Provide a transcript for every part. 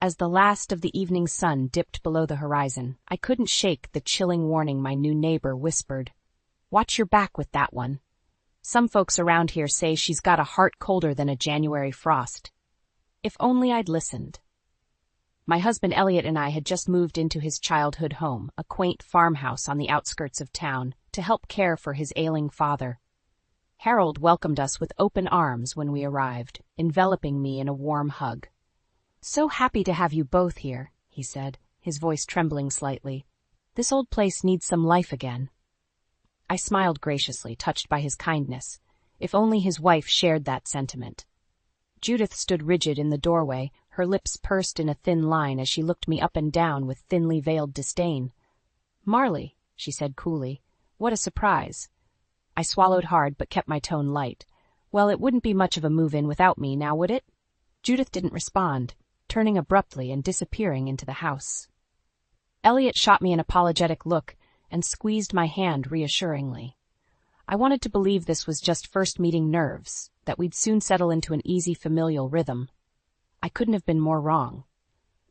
As the last of the evening sun dipped below the horizon, I couldn't shake the chilling warning my new neighbor whispered. "Watch your back with that one. Some folks around here say she's got a heart colder than a January frost." If only I'd listened. My husband Elliot and I had just moved into his childhood home, a quaint farmhouse on the outskirts of town, to help care for his ailing father. Harold welcomed us with open arms when we arrived, enveloping me in a warm hug. "So happy to have you both here," he said, his voice trembling slightly. "This old place needs some life again." I smiled graciously, touched by his kindness. If only his wife shared that sentiment. Judith stood rigid in the doorway, her lips pursed in a thin line as she looked me up and down with thinly veiled disdain. "Marley," she said coolly, "what a surprise." I swallowed hard but kept my tone light. "Well, it wouldn't be much of a move-in without me, now would it?" Judith didn't respond, turning abruptly and disappearing into the house. Elliot shot me an apologetic look and squeezed my hand reassuringly. I wanted to believe this was just first meeting nerves, that we'd soon settle into an easy familial rhythm. I couldn't have been more wrong.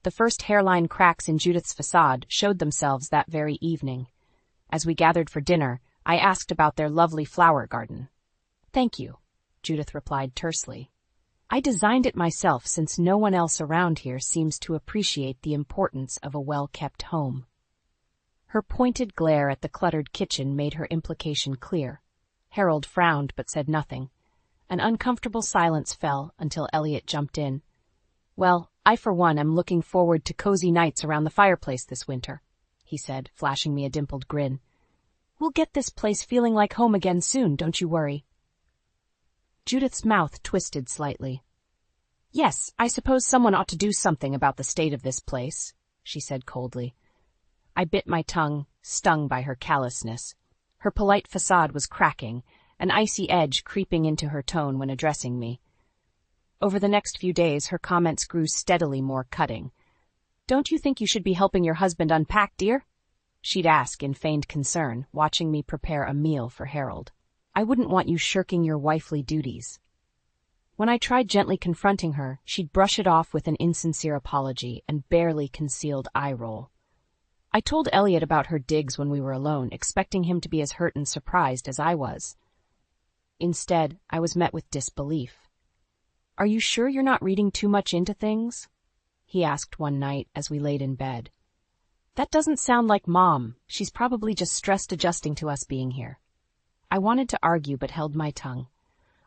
The first hairline cracks in Judith's facade showed themselves that very evening. As we gathered for dinner, I asked about their lovely flower garden. "Thank you," Judith replied tersely. "I designed it myself since no one else around here seems to appreciate the importance of a well-kept home." Her pointed glare at the cluttered kitchen made her implication clear. Harold frowned but said nothing. An uncomfortable silence fell until Elliot jumped in. "Well, I for one am looking forward to cozy nights around the fireplace this winter," he said, flashing me a dimpled grin. "We'll get this place feeling like home again soon, don't you worry." Judith's mouth twisted slightly. "Yes, I suppose someone ought to do something about the state of this place," she said coldly. I bit my tongue, stung by her callousness. Her polite facade was cracking, an icy edge creeping into her tone when addressing me. Over the next few days, her comments grew steadily more cutting. "Don't you think you should be helping your husband unpack, dear?" she'd ask in feigned concern, watching me prepare a meal for Harold. "I wouldn't want you shirking your wifely duties." When I tried gently confronting her, she'd brush it off with an insincere apology and barely concealed eye roll. I told Elliot about her digs when we were alone, expecting him to be as hurt and surprised as I was. Instead, I was met with disbelief. "Are you sure you're not reading too much into things?" he asked one night as we laid in bed. "That doesn't sound like Mom. She's probably just stressed adjusting to us being here." I wanted to argue but held my tongue.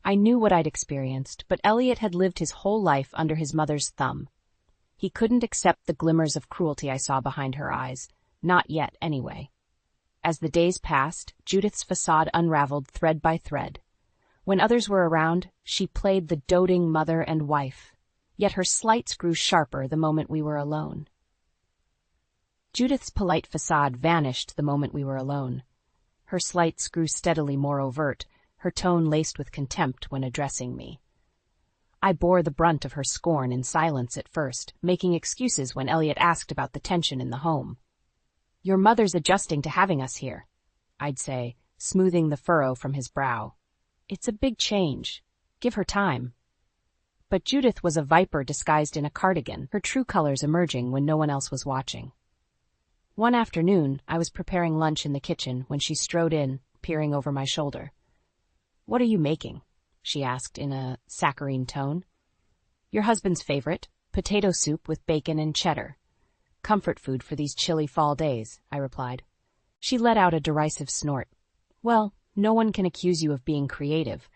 I knew what I'd experienced, but Elliot had lived his whole life under his mother's thumb. He couldn't accept the glimmers of cruelty I saw behind her eyes, not yet anyway. As the days passed, Judith's facade unraveled thread by thread. When others were around, she played the doting mother and wife, yet her slights grew sharper the moment we were alone. Judith's polite facade vanished the moment we were alone. Her slights grew steadily more overt, her tone laced with contempt when addressing me. I bore the brunt of her scorn in silence at first, making excuses when Elliot asked about the tension in the home. "Your mother's adjusting to having us here," I'd say, smoothing the furrow from his brow. "It's a big change. Give her time." But Judith was a viper disguised in a cardigan, her true colors emerging when no one else was watching. One afternoon, I was preparing lunch in the kitchen when she strode in, peering over my shoulder. "What are you making?" she asked in a saccharine tone. "Your husband's favorite, potato soup with bacon and cheddar. Comfort food for these chilly fall days," I replied. She let out a derisive snort. "Well, no one can accuse you of being creative,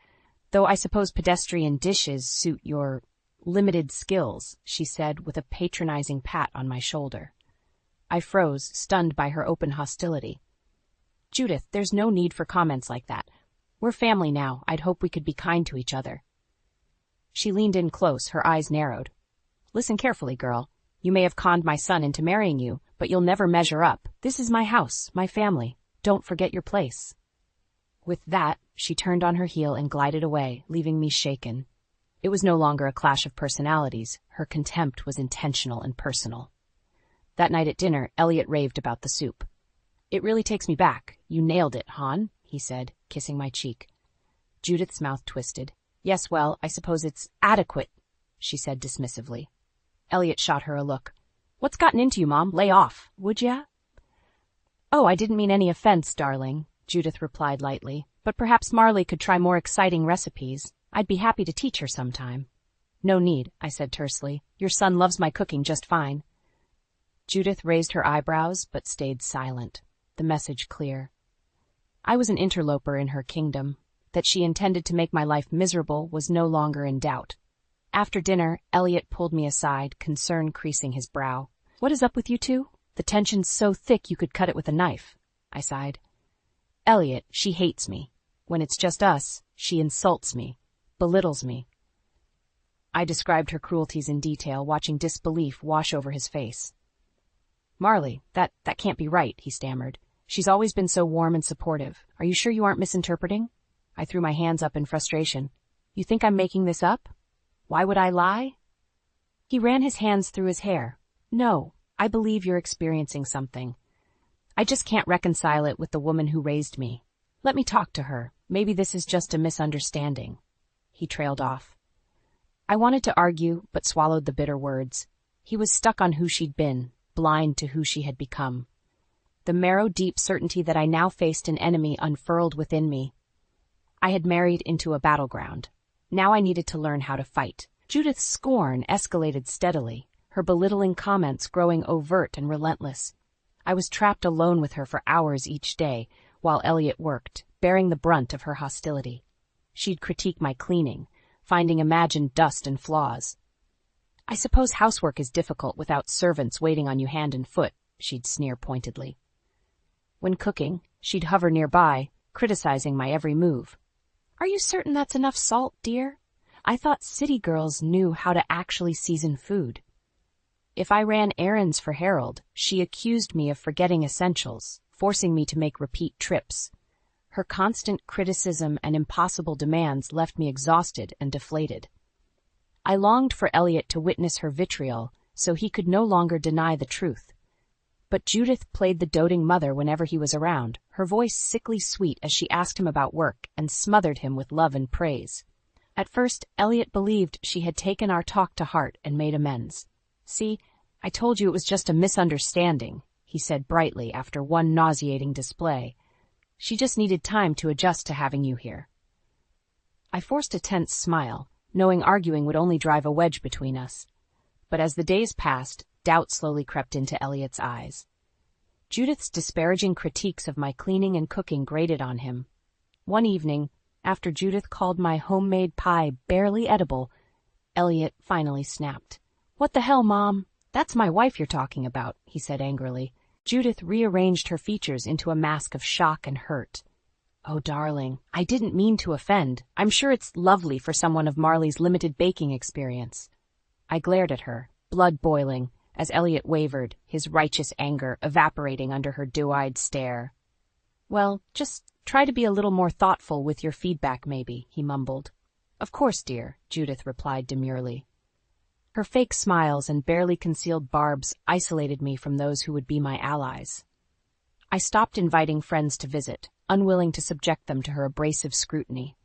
though I suppose pedestrian dishes suit your limited skills," she said with a patronizing pat on my shoulder. I froze, stunned by her open hostility. "Judith, there's no need for comments like that. We're family now. I'd hope we could be kind to each other." She leaned in close, her eyes narrowed. "Listen carefully, girl. You may have conned my son into marrying you, but you'll never measure up. This is my house, my family. Don't forget your place." With that, she turned on her heel and glided away, leaving me shaken. It was no longer a clash of personalities. Her contempt was intentional and personal. That night at dinner, Elliot raved about the soup. "It really takes me back. You nailed it, hon," he said, kissing my cheek. Judith's mouth twisted. "Yes, well, I suppose it's adequate," she said dismissively. Elliot shot her a look. What's gotten into you, Mom? Lay off, would ya? Oh, I didn't mean any offense, darling, Judith replied lightly. But perhaps Marley could try more exciting recipes. I'd be happy to teach her sometime. No need, I said tersely. Your son loves my cooking just fine. Judith raised her eyebrows, but stayed silent, the message clear. I was an interloper in her kingdom. That she intended to make my life miserable was no longer in doubt. After dinner, Elliot pulled me aside, concern creasing his brow. What is up with you two? The tension's so thick you could cut it with a knife, I sighed. Elliot, she hates me. When it's just us, she insults me, belittles me. I described her cruelties in detail, watching disbelief wash over his face. Marley, that can't be right, he stammered. She's always been so warm and supportive. Are you sure you aren't misinterpreting? I threw my hands up in frustration. You think I'm making this up? Why would I lie? He ran his hands through his hair. No, I believe you're experiencing something. I just can't reconcile it with the woman who raised me. Let me talk to her. Maybe this is just a misunderstanding. He trailed off. I wanted to argue, but swallowed the bitter words. He was stuck on who she'd been, blind to who she had become. The marrow-deep certainty that I now faced an enemy unfurled within me. I had married into a battleground. Now I needed to learn how to fight. Judith's scorn escalated steadily, her belittling comments growing overt and relentless. I was trapped alone with her for hours each day, while Elliot worked, bearing the brunt of her hostility. She'd critique my cleaning, finding imagined dust and flaws. I suppose housework is difficult without servants waiting on you hand and foot, she'd sneer pointedly. When cooking, she'd hover nearby, criticizing my every move. Are you certain that's enough salt, dear? I thought city girls knew how to actually season food. If I ran errands for Harold, she accused me of forgetting essentials, forcing me to make repeat trips. Her constant criticism and impossible demands left me exhausted and deflated. I longed for Elliot to witness her vitriol, so he could no longer deny the truth. But Judith played the doting mother whenever he was around, her voice sickly sweet as she asked him about work and smothered him with love and praise. At first, Elliot believed she had taken our talk to heart and made amends. See, I told you it was just a misunderstanding, he said brightly after one nauseating display. She just needed time to adjust to having you here. I forced a tense smile, knowing arguing would only drive a wedge between us. But as the days passed, doubt slowly crept into Elliot's eyes. Judith's disparaging critiques of my cleaning and cooking grated on him. One evening, after Judith called my homemade pie barely edible, Elliot finally snapped. What the hell, Mom? That's my wife you're talking about, he said angrily. Judith rearranged her features into a mask of shock and hurt. Oh, darling, I didn't mean to offend. I'm sure it's lovely for someone of Marley's limited baking experience. I glared at her, blood boiling, as Elliot wavered, his righteous anger evaporating under her dew-eyed stare. Well, just try to be a little more thoughtful with your feedback, maybe, he mumbled. Of course, dear, Judith replied demurely. Her fake smiles and barely concealed barbs isolated me from those who would be my allies. I stopped inviting friends to visit, unwilling to subject them to her abrasive scrutiny.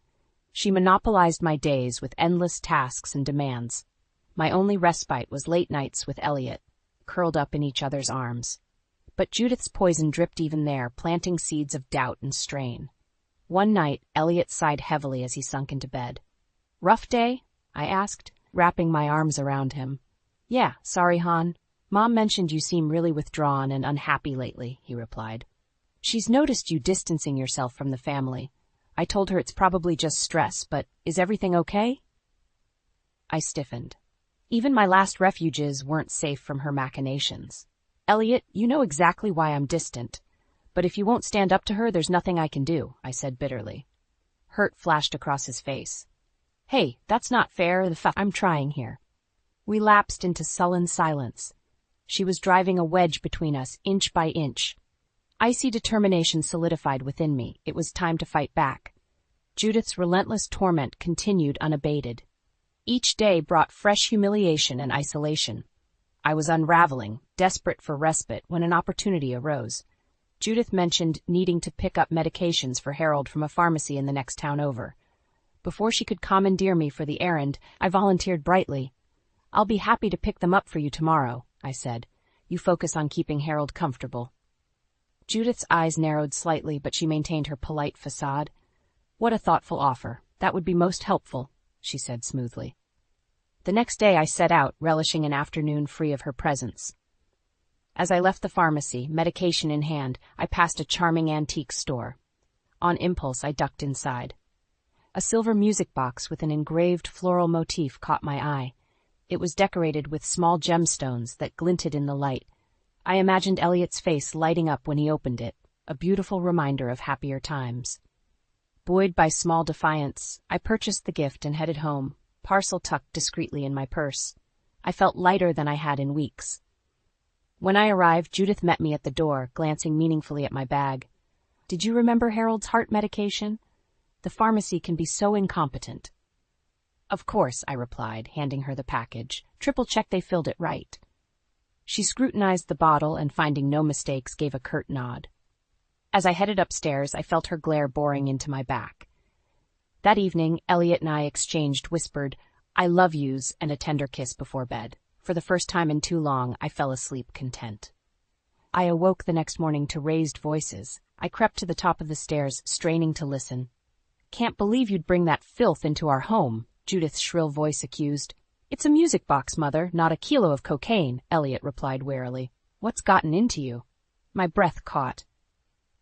She monopolized my days with endless tasks and demands. My only respite was late nights with Elliot, curled up in each other's arms. But Judith's poison dripped even there, planting seeds of doubt and strain. One night, Elliot sighed heavily as he sunk into bed. Rough day? I asked, wrapping my arms around him. Yeah, sorry, hon. Mom mentioned you seem really withdrawn and unhappy lately, he replied. She's noticed you distancing yourself from the family. I told her it's probably just stress, but is everything okay? I stiffened. Even my last refuges weren't safe from her machinations. Elliot, you know exactly why I'm distant. But if you won't stand up to her, there's nothing I can do, I said bitterly. Hurt flashed across his face. Hey, that's not fair, I'm trying here. We lapsed into sullen silence. She was driving a wedge between us, inch by inch. Icy determination solidified within me. It was time to fight back. Judith's relentless torment continued unabated. Each day brought fresh humiliation and isolation. I was unraveling, desperate for respite, when an opportunity arose. Judith mentioned needing to pick up medications for Harold from a pharmacy in the next town over. Before she could commandeer me for the errand, I volunteered brightly. I'll be happy to pick them up for you tomorrow, I said. You focus on keeping Harold comfortable. Judith's eyes narrowed slightly, but she maintained her polite facade. What a thoughtful offer. That would be most helpful, she said smoothly. The next day I set out, relishing an afternoon free of her presence. As I left the pharmacy, medication in hand, I passed a charming antique store. On impulse, I ducked inside. A silver music box with an engraved floral motif caught my eye. It was decorated with small gemstones that glinted in the light. I imagined Elliot's face lighting up when he opened it, a beautiful reminder of happier times. Buoyed by small defiance, I purchased the gift and headed home, parcel tucked discreetly in my purse. I felt lighter than I had in weeks. When I arrived, Judith met me at the door, glancing meaningfully at my bag. Did you remember Harold's heart medication? The pharmacy can be so incompetent. Of course, I replied, handing her the package. Triple-check they filled it right. She scrutinized the bottle and, finding no mistakes, gave a curt nod. As I headed upstairs, I felt her glare boring into my back. That evening, Elliot and I exchanged whispered, I love yous, and a tender kiss before bed. For the first time in too long, I fell asleep content. I awoke the next morning to raised voices. I crept to the top of the stairs, straining to listen. Can't believe you'd bring that filth into our home, Judith's shrill voice accused. It's a music box, Mother, not a kilo of cocaine, Elliot replied warily. What's gotten into you? My breath caught.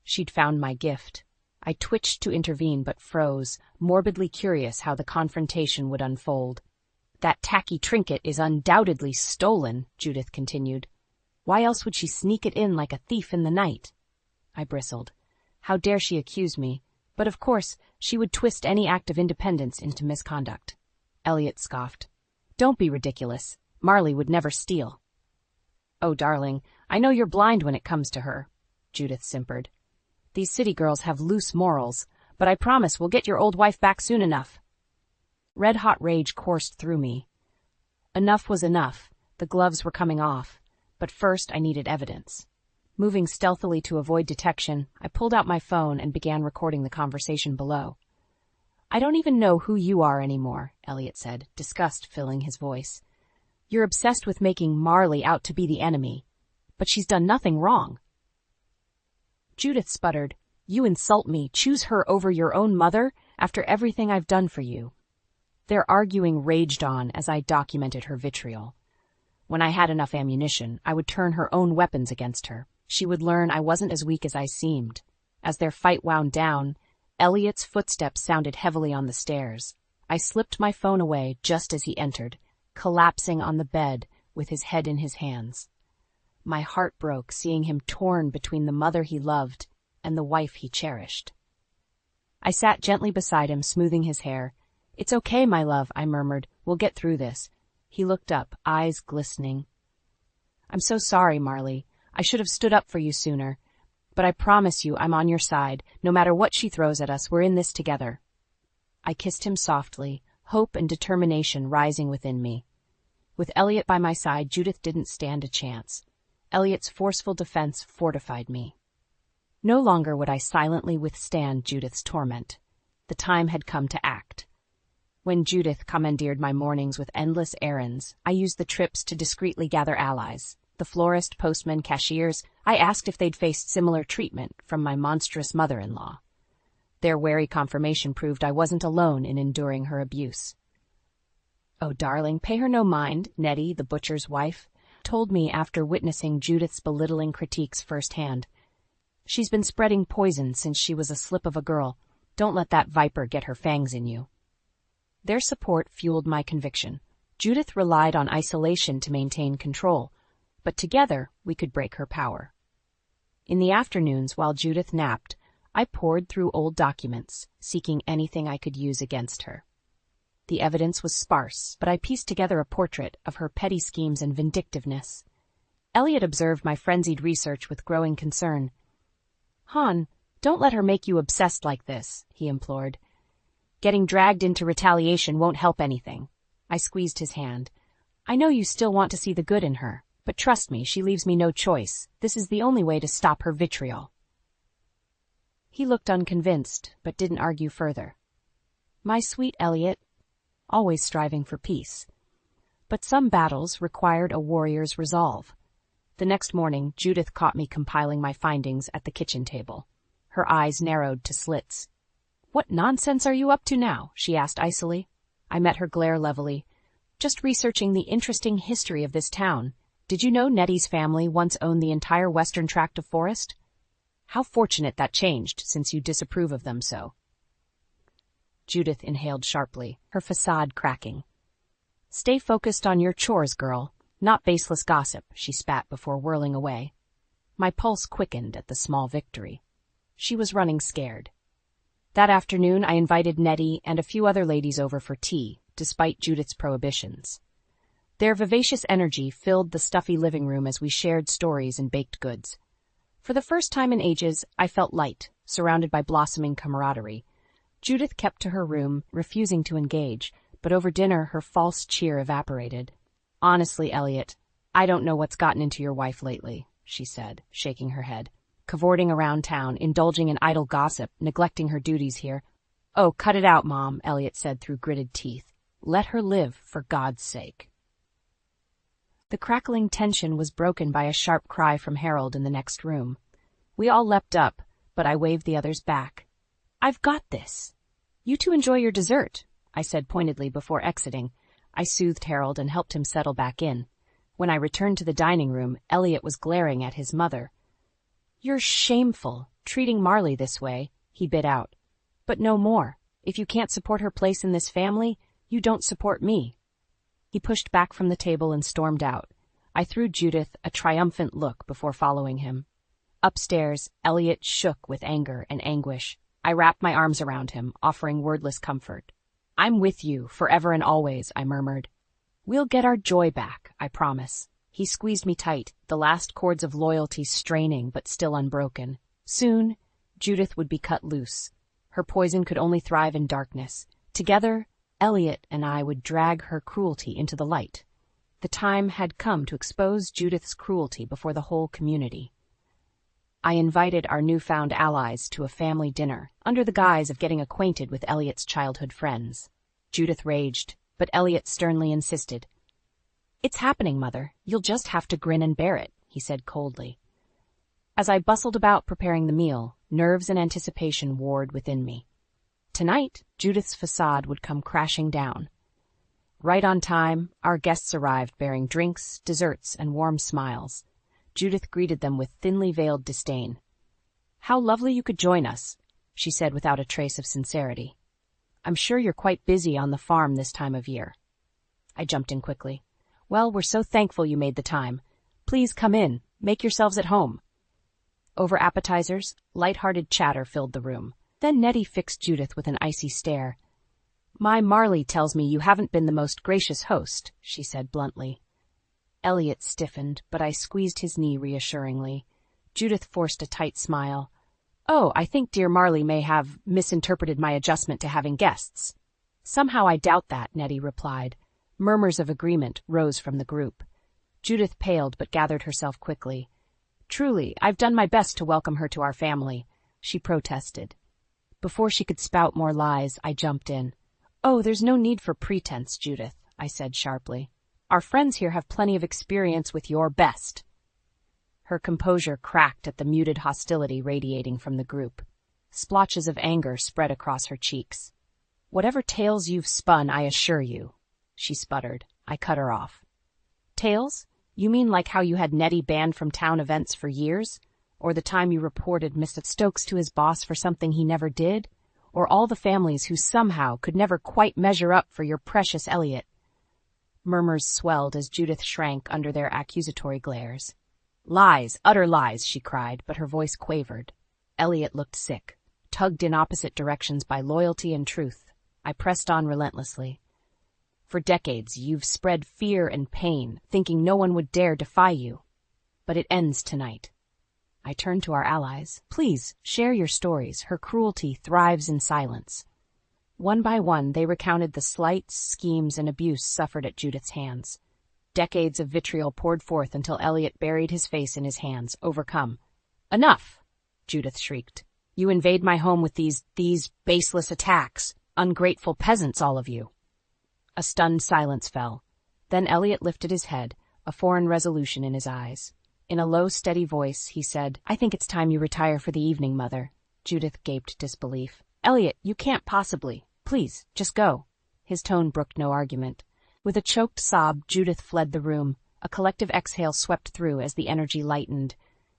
She'd found my gift. I twitched to intervene but froze, morbidly curious how the confrontation would unfold. That tacky trinket is undoubtedly stolen, Judith continued. Why else would she sneak it in like a thief in the night? I bristled. How dare she accuse me? But of course, she would twist any act of independence into misconduct. Elliot scoffed. Don't be ridiculous. Marley would never steal. Oh, darling, I know you're blind when it comes to her, Judith simpered. These city girls have loose morals, but I promise we'll get your old wife back soon enough. Red-hot rage coursed through me. Enough was enough. The gloves were coming off. But first I needed evidence. Moving stealthily to avoid detection, I pulled out my phone and began recording the conversation below. I don't even know who you are anymore, Elliot said, disgust filling his voice. You're obsessed with making Marley out to be the enemy. But she's done nothing wrong. Judith sputtered. You insult me, choose her over your own mother, after everything I've done for you. Their arguing raged on as I documented her vitriol. When I had enough ammunition, I would turn her own weapons against her. She would learn I wasn't as weak as I seemed. As their fight wound down, Elliot's footsteps sounded heavily on the stairs. I slipped my phone away just as he entered, collapsing on the bed with his head in his hands. My heart broke seeing him torn between the mother he loved and the wife he cherished. I sat gently beside him, smoothing his hair. It's okay, my love, I murmured. We'll get through this. He looked up, eyes glistening. I'm so sorry, Marley. I should have stood up for you sooner. But I promise you I'm on your side. No matter what she throws at us, we're in this together. I kissed him softly, hope and determination rising within me. With Elliot by my side, Judith didn't stand a chance. Elliot's forceful defense fortified me. No longer would I silently withstand Judith's torment. The time had come to act. When Judith commandeered my mornings with endless errands, I used the trips to discreetly gather allies. The florist, postman, cashiers, I asked if they'd faced similar treatment from my monstrous mother-in-law. Their wary confirmation proved I wasn't alone in enduring her abuse. Oh, darling, pay her no mind, Nettie, the butcher's wife, told me after witnessing Judith's belittling critiques firsthand. She's been spreading poison since she was a slip of a girl. Don't let that viper get her fangs in you. Their support fueled my conviction. Judith relied on isolation to maintain control, but together we could break her power. In the afternoons, while Judith napped, I pored through old documents, seeking anything I could use against her. The evidence was sparse, but I pieced together a portrait of her petty schemes and vindictiveness. Elliot observed my frenzied research with growing concern. "Han, don't let her make you obsessed like this," he implored. "Getting dragged into retaliation won't help anything." I squeezed his hand. "I know you still want to see the good in her, but trust me, she leaves me no choice. This is the only way to stop her vitriol." He looked unconvinced, but didn't argue further. My sweet Elliot, always striving for peace. But some battles required a warrior's resolve. The next morning, Judith caught me compiling my findings at the kitchen table. Her eyes narrowed to slits. "What nonsense are you up to now?" she asked icily. I met her glare levelly. "Just researching the interesting history of this town. Did you know Nettie's family once owned the entire western tract of forest? How fortunate that changed, since you disapprove of them so." Judith inhaled sharply, her facade cracking. "Stay focused on your chores, girl, not baseless gossip," she spat before whirling away. My pulse quickened at the small victory. She was running scared. That afternoon, I invited Nettie and a few other ladies over for tea, despite Judith's prohibitions. Their vivacious energy filled the stuffy living room as we shared stories and baked goods. For the first time in ages, I felt light, surrounded by blossoming camaraderie. Judith kept to her room, refusing to engage, but over dinner her false cheer evaporated. "Honestly, Elliot, I don't know what's gotten into your wife lately," she said, shaking her head. "Cavorting around town, indulging in idle gossip, neglecting her duties here." "Oh, cut it out, Mom," Elliot said through gritted teeth. "Let her live, for God's sake." The crackling tension was broken by a sharp cry from Harold in the next room. We all leapt up, but I waved the others back. "I've got this. You two enjoy your dessert," I said pointedly before exiting. I soothed Harold and helped him settle back in. When I returned to the dining room, Elliot was glaring at his mother. "You're shameful, treating Marley this way," he bit out. "But no more. If you can't support her place in this family, you don't support me." He pushed back from the table and stormed out. I threw Judith a triumphant look before following him. Upstairs, Elliot shook with anger and anguish. I wrapped my arms around him, offering wordless comfort. "I'm with you, forever and always," I murmured. "We'll get our joy back, I promise." He squeezed me tight, the last cords of loyalty straining but still unbroken. Soon, Judith would be cut loose. Her poison could only thrive in darkness. Together, Elliot and I would drag her cruelty into the light. The time had come to expose Judith's cruelty before the whole community. I invited our newfound allies to a family dinner, under the guise of getting acquainted with Elliot's childhood friends. Judith raged, but Elliot sternly insisted. "It's happening, Mother. You'll just have to grin and bear it," he said coldly. As I bustled about preparing the meal, nerves and anticipation warred within me. Tonight, Judith's facade would come crashing down. Right on time, our guests arrived bearing drinks, desserts, and warm smiles. Judith greeted them with thinly veiled disdain. "How lovely you could join us," she said without a trace of sincerity. "I'm sure you're quite busy on the farm this time of year." I jumped in quickly. "Well, we're so thankful you made the time. Please come in. Make yourselves at home." Over appetizers, light-hearted chatter filled the room. Then Nettie fixed Judith with an icy stare. "My Marley tells me you haven't been the most gracious host," she said bluntly. Elliot stiffened, but I squeezed his knee reassuringly. Judith forced a tight smile. "Oh, I think dear Marley may have misinterpreted my adjustment to having guests." "Somehow I doubt that," Nettie replied. Murmurs of agreement rose from the group. Judith paled but gathered herself quickly. "Truly, I've done my best to welcome her to our family," she protested. Before she could spout more lies, I jumped in. "Oh, there's no need for pretense, Judith," I said sharply. "Our friends here have plenty of experience with your best." Her composure cracked at the muted hostility radiating from the group. Splotches of anger spread across her cheeks. "Whatever tales you've spun, I assure you," she sputtered. I cut her off. "Tales? You mean like how you had Nettie banned from town events for years? Or the time you reported Mr. Stokes to his boss for something he never did? Or all the families who somehow could never quite measure up for your precious Elliot?" Murmurs swelled as Judith shrank under their accusatory glares. "Lies, utter lies," she cried, but her voice quavered. Elliot looked sick, tugged in opposite directions by loyalty and truth. I pressed on relentlessly. "For decades, you've spread fear and pain, thinking no one would dare defy you. But it ends tonight." I turned to our allies. "Please, share your stories. Her cruelty thrives in silence." One by one, they recounted the slights, schemes, and abuse suffered at Judith's hands. Decades of vitriol poured forth until Elliot buried his face in his hands, overcome. "Enough!" Judith shrieked. "You invade my home with these baseless attacks. Ungrateful peasants, all of you." A stunned silence fell. Then Elliot lifted his head, a foreign resolution in his eyes. In a low, steady voice, he said, "I think it's time you retire for the evening, Mother." Judith gaped disbelief. "Elliot, you can't possibly. Please, just go." His tone brooked no argument. With a choked sob, Judith fled the room. A collective exhale swept through as the energy lightened.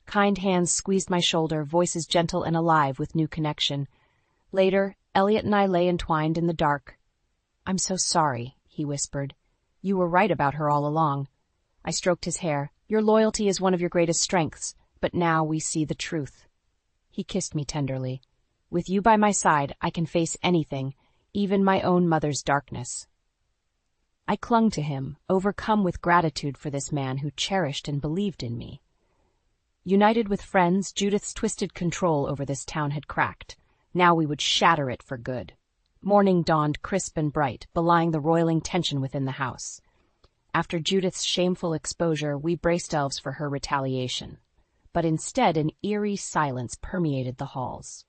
Kind hands squeezed my shoulder, voices gentle and alive with new connection. Later, Elliot and I lay entwined in the dark. "I'm so sorry," he whispered. "You were right about her all along." I stroked his hair. "Your loyalty is one of your greatest strengths, but now we see the truth." He kissed me tenderly. "With you by my side, I can face anything, even my own mother's darkness." I clung to him, overcome with gratitude for this man who cherished and believed in me. United with friends, Judith's twisted control over this town had cracked. Now we would shatter it for good. Morning dawned crisp and bright, belying the roiling tension within the house. After Judith's shameful exposure, we braced ourselves for her retaliation. But instead, an eerie silence permeated the halls.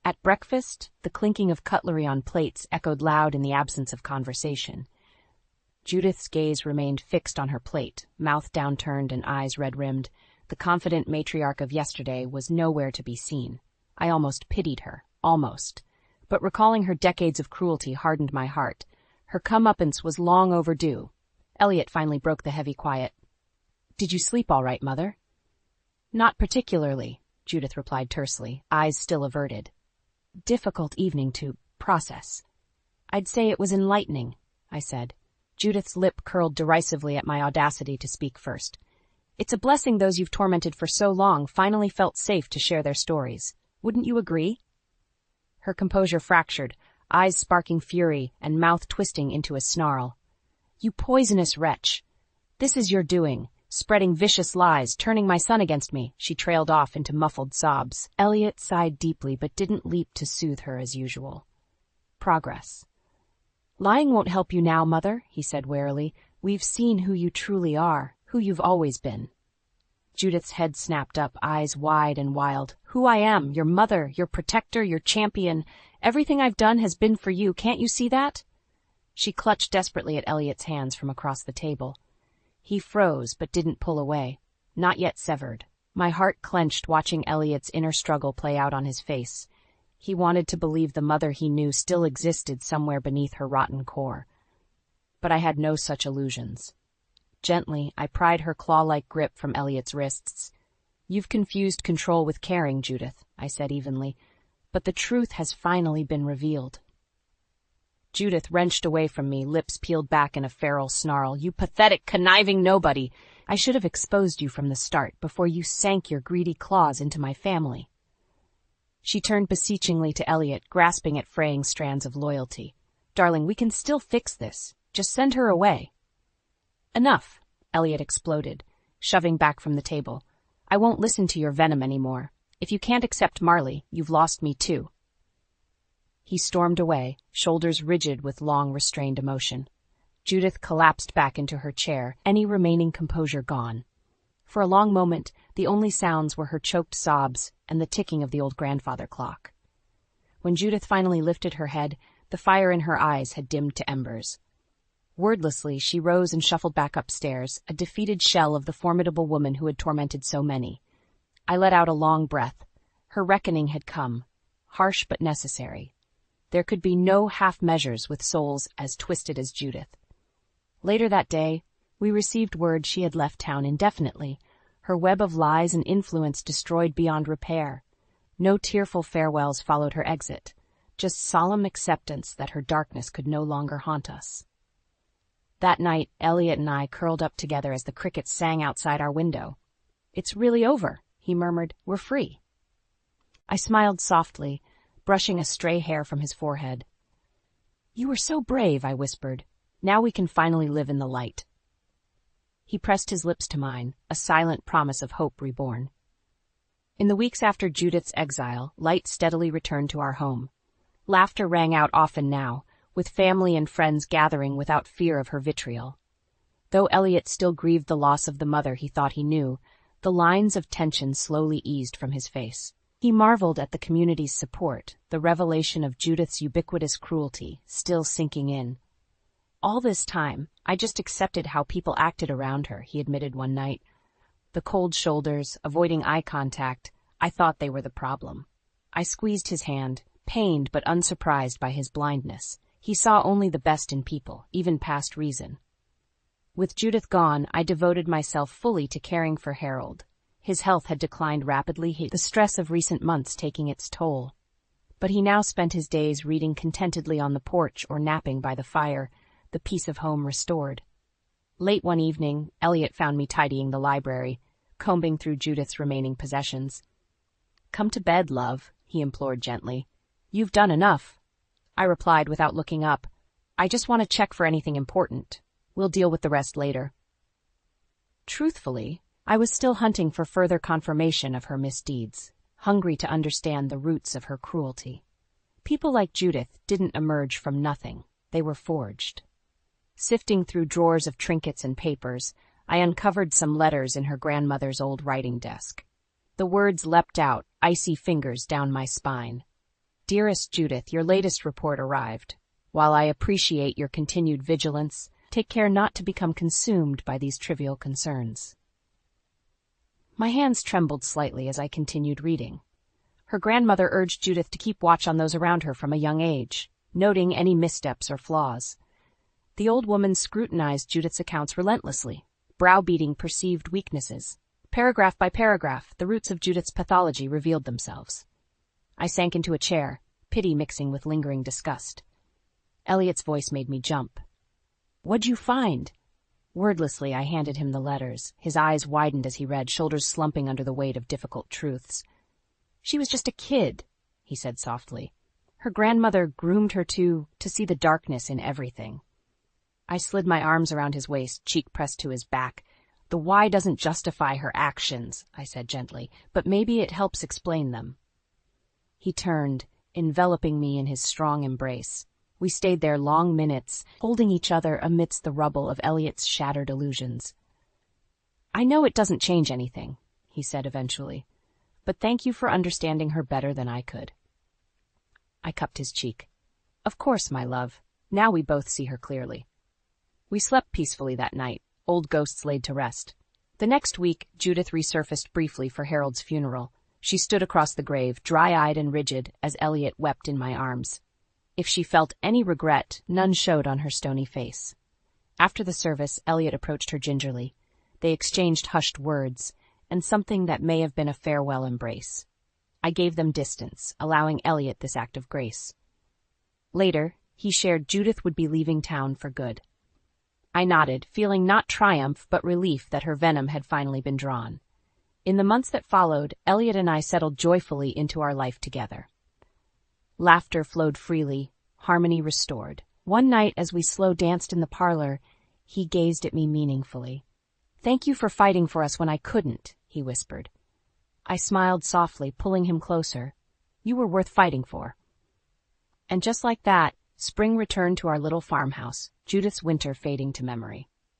At breakfast, the clinking of cutlery on plates echoed loud in the absence of conversation. Judith's gaze remained fixed on her plate, mouth downturned and eyes red-rimmed. The confident matriarch of yesterday was nowhere to be seen. I almost pitied her, almost. But recalling her decades of cruelty hardened my heart. Her comeuppance was long overdue. Elliot finally broke the heavy quiet. "Did you sleep all right, Mother?" "Not particularly," Judith replied tersely, eyes still averted. "Difficult evening to process." "I'd say it was enlightening," I said. Judith's lip curled derisively at my audacity to speak first. "It's a blessing those you've tormented for so long finally felt safe to share their stories. Wouldn't you agree?" Her composure fractured, eyes sparking fury and mouth twisting into a snarl. "You poisonous wretch! This is your doing, spreading vicious lies, turning my son against me." She trailed off into muffled sobs. Elliot sighed deeply but didn't leap to soothe her as usual. Progress. "Lying won't help you now, Mother," he said warily. "We've seen who you truly are, who you've always been." Judith's head snapped up, eyes wide and wild. "Who I am, your mother, your protector, your champion. Everything I've done has been for you, can't you see that?" She clutched desperately at Elliot's hands from across the table. He froze but didn't pull away. Not yet severed. My heart clenched watching Elliot's inner struggle play out on his face. He wanted to believe the mother he knew still existed somewhere beneath her rotten core. But I had no such illusions. Gently, I pried her claw-like grip from Elliot's wrists. "You've confused control with caring, Judith," I said evenly, "but the truth has finally been revealed." Judith wrenched away from me, lips peeled back in a feral snarl. "You pathetic, conniving nobody! I should have exposed you from the start, before you sank your greedy claws into my family." She turned beseechingly to Elliot, grasping at fraying strands of loyalty. "Darling, we can still fix this. Just send her away." "Enough," Elliot exploded, shoving back from the table. "I won't listen to your venom anymore. If you can't accept Marley, you've lost me too." He stormed away, shoulders rigid with long restrained emotion. Judith collapsed back into her chair, any remaining composure gone. For a long moment, the only sounds were her choked sobs and the ticking of the old grandfather clock. When Judith finally lifted her head, the fire in her eyes had dimmed to embers. Wordlessly, she rose and shuffled back upstairs, a defeated shell of the formidable woman who had tormented so many. I let out a long breath. Her reckoning had come, harsh but necessary. There could be no half measures with souls as twisted as Judith. Later that day, we received word she had left town indefinitely, her web of lies and influence destroyed beyond repair. No tearful farewells followed her exit, just solemn acceptance that her darkness could no longer haunt us. That night, Elliot and I curled up together as the crickets sang outside our window. "It's really over," he murmured. "We're free." I smiled softly, brushing a stray hair from his forehead. "You were so brave," I whispered. "Now we can finally live in the light." He pressed his lips to mine, a silent promise of hope reborn. In the weeks after Judith's exile, light steadily returned to our home. Laughter rang out often now, with family and friends gathering without fear of her vitriol. Though Elliot still grieved the loss of the mother he thought he knew, the lines of tension slowly eased from his face. He marveled at the community's support, the revelation of Judith's ubiquitous cruelty still sinking in. All this time, I just accepted how people acted around her, he admitted one night. The cold shoulders, avoiding eye contact, I thought they were the problem. I squeezed his hand, pained but unsurprised by his blindness. He saw only the best in people, even past reason. With Judith gone, I devoted myself fully to caring for Harold. His health had declined rapidly, the stress of recent months taking its toll. But he now spent his days reading contentedly on the porch or napping by the fire, the peace of home restored. Late one evening, Elliot found me tidying the library, combing through Judith's remaining possessions. "Come to bed, love," he implored gently. "You've done enough." I replied without looking up. "I just want to check for anything important. We'll deal with the rest later." Truthfully, I was still hunting for further confirmation of her misdeeds, hungry to understand the roots of her cruelty. People like Judith didn't emerge from nothing. They were forged. Sifting through drawers of trinkets and papers, I uncovered some letters in her grandmother's old writing desk. The words leapt out, icy fingers down my spine. "Dearest Judith, your latest report arrived. While I appreciate your continued vigilance, take care not to become consumed by these trivial concerns." My hands trembled slightly as I continued reading. Her grandmother urged Judith to keep watch on those around her from a young age, noting any missteps or flaws. The old woman scrutinized Judith's accounts relentlessly, browbeating perceived weaknesses. Paragraph by paragraph, the roots of Judith's pathology revealed themselves. I sank into a chair, pity mixing with lingering disgust. Elliot's voice made me jump. "What'd you find?" Wordlessly, I handed him the letters. His eyes widened as he read, shoulders slumping under the weight of difficult truths. "She was just a kid," he said softly. "Her grandmother groomed her to see the darkness in everything." I slid my arms around his waist, cheek pressed to his back. "The why doesn't justify her actions," I said gently, "but maybe it helps explain them." He turned, enveloping me in his strong embrace. We stayed there long minutes, holding each other amidst the rubble of Elliot's shattered illusions. "I know it doesn't change anything," he said eventually, "but thank you for understanding her better than I could." I cupped his cheek. "Of course, my love. Now we both see her clearly." We slept peacefully that night, old ghosts laid to rest. The next week, Judith resurfaced briefly for Harold's funeral. She stood across the grave, dry-eyed and rigid, as Elliot wept in my arms. If she felt any regret, none showed on her stony face. After the service, Elliot approached her gingerly. They exchanged hushed words, and something that may have been a farewell embrace. I gave them distance, allowing Elliot this act of grace. Later, he shared Judith would be leaving town for good. I nodded, feeling not triumph but relief that her venom had finally been drawn. In the months that followed, Elliot and I settled joyfully into our life together. Laughter flowed freely, harmony restored. One night, as we slow danced in the parlor, he gazed at me meaningfully. "Thank you for fighting for us when I couldn't," he whispered. I smiled softly, pulling him closer. "You were worth fighting for." And just like that, spring returned to our little farmhouse, Judith's winter fading to memory.